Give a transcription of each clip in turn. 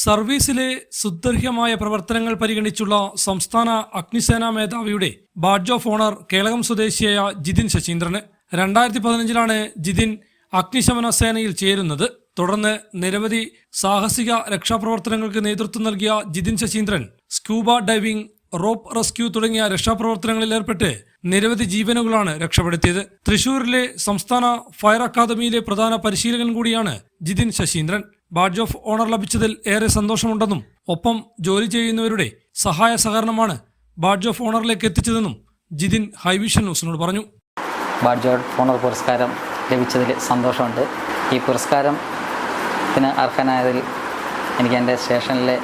സർവീസിലെ സുദീർഘമായ പ്രവർത്തനങ്ങൾ പരിഗണിച്ചുള്ള സംസ്ഥാന അഗ്നിസേനാ മേധാവിയുടെ ബാഡ്ജ് ഓഫ് ഓണർ കേളകം സ്വദേശിയായ ജിതിൻ ശശീന്ദ്രന് 2015 ജിതിൻ അഗ്നിശമന സേനയിൽ ചേരുന്നത്. തുടർന്ന് നിരവധി സാഹസിക രക്ഷാപ്രവർത്തനങ്ങൾക്ക് നേതൃത്വം നൽകിയ Jithin Saseendran scuba diving, rope rescue തുടങ്ങിയ രക്ഷാപ്രവർത്തനങ്ങളിൽ ഏർപ്പെട്ട് നിരവധി ജീവനുകളാണ് രക്ഷപ്പെടുത്തിയത്. തൃശൂരിലെ സംസ്ഥാന ഫയർ അക്കാദമിയിലെ പ്രധാന പരിശീലകൻ കൂടിയാണ് Jithin Saseendran. Badge of honour ലഭിച്ചതിൽ ഏറെ സന്തോഷമുണ്ടെന്നും ഒപ്പം ജോലി ചെയ്യുന്നവരുടെ സഹായ സഹകരണമാണ് ബാഡ്ജ് ഓഫ് ഓണറിലേക്ക് എത്തിച്ചതെന്നും ജിതിൻ ഹൈവിഷൻ ന്യൂസിനോട് പറഞ്ഞു. ബാഡ്ജ് ഓഫ് ഓണർ പുരസ്കാരം ലഭിച്ചതിൽ സന്തോഷമുണ്ട്. ഈ പുരസ്കാരത്തിന് അർഹനായതിൽ എനിക്ക് എൻ്റെ സ്റ്റേഷനിലെ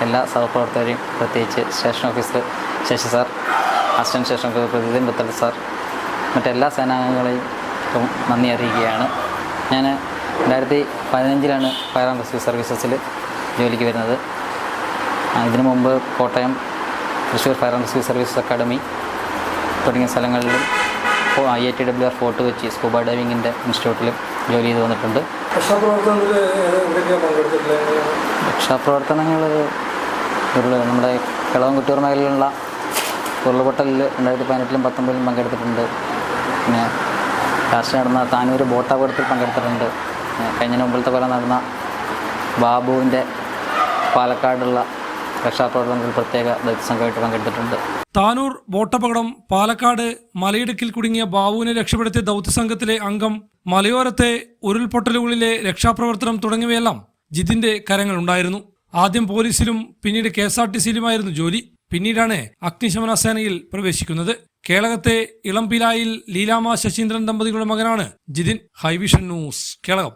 എല്ലാ സഹപ്രവർത്തകരെയും, പ്രത്യേകിച്ച് station officer Sashi sir, assistant station officer Prathidin Bathal sir, മറ്റെല്ലാ സേനാംഗങ്ങളെയും നന്ദി അറിയിക്കുകയാണ്. ഞാൻ 2015 ഫയർ ആൻഡ് റെസ്ക്യൂ സർവീസസിൽ ജോലിക്ക് വരുന്നത്. ഇതിനു മുമ്പ് Kottayam, Thrissur fire and rescue services academy തുടങ്ങിയ സ്ഥലങ്ങളിലും IITWR ഫോർട്ട് കൊച്ചി സ്കൂബ ഡൈവിങ്ങിൻ്റെ ഇൻസ്റ്റിറ്റ്യൂട്ടിലും ജോലി ചെയ്ത് വന്നിട്ടുണ്ട്. രക്ഷാപ്രവർത്തനങ്ങൾ നമ്മുടെ കിളവം കുറ്റൂർ മേഖലയിലുള്ള ഉരുൾപൊട്ടലിൽ 2018 19 പങ്കെടുത്തിട്ടുണ്ട്. പിന്നെ ലാസ്റ്റ് നടന്ന താനൂർ ബോട്ട് അപകടത്തിൽ പങ്കെടുത്തിട്ടുണ്ട്. കഴിഞ്ഞ മുമ്പിലത്തെ പോലെ നടന്ന ബാബുവിൻ്റെ പാലക്കാടുള്ള രക്ഷാപ്രവർത്തനത്തിൽ പ്രത്യേക ദൗത്യസംഘമായിട്ട് പങ്കെടുത്തിട്ടുണ്ട്. താനൂർ ബോട്ടപകടം, പാലക്കാട് മലയിടുക്കിൽ കുടുങ്ങിയ ബാബുവിനെ രക്ഷപ്പെടുത്തിയ ദൗത്യസംഘത്തിലെ അംഗം, മലയോരത്തെ ഉരുൾപൊട്ടലുകളിലെ രക്ഷാപ്രവർത്തനം തുടങ്ങിയവയെല്ലാം ജിതിന്റെ കരങ്ങളുണ്ടായിരുന്നു. ആദ്യം പോലീസിലും പിന്നീട് KSRTCയിലുമായിരുന്നു ജോലി. പിന്നീടാണ് അഗ്നിശമന സേനയിൽ പ്രവേശിക്കുന്നത്. കേളകത്തെ ഇളംപിലായിൽ ലീലാമ ശശീന്ദ്രൻ ദമ്പതികളുടെ മകനാണ് ജിതിൻ. ഹൈവിഷൻ ന്യൂസ്, കേളകം.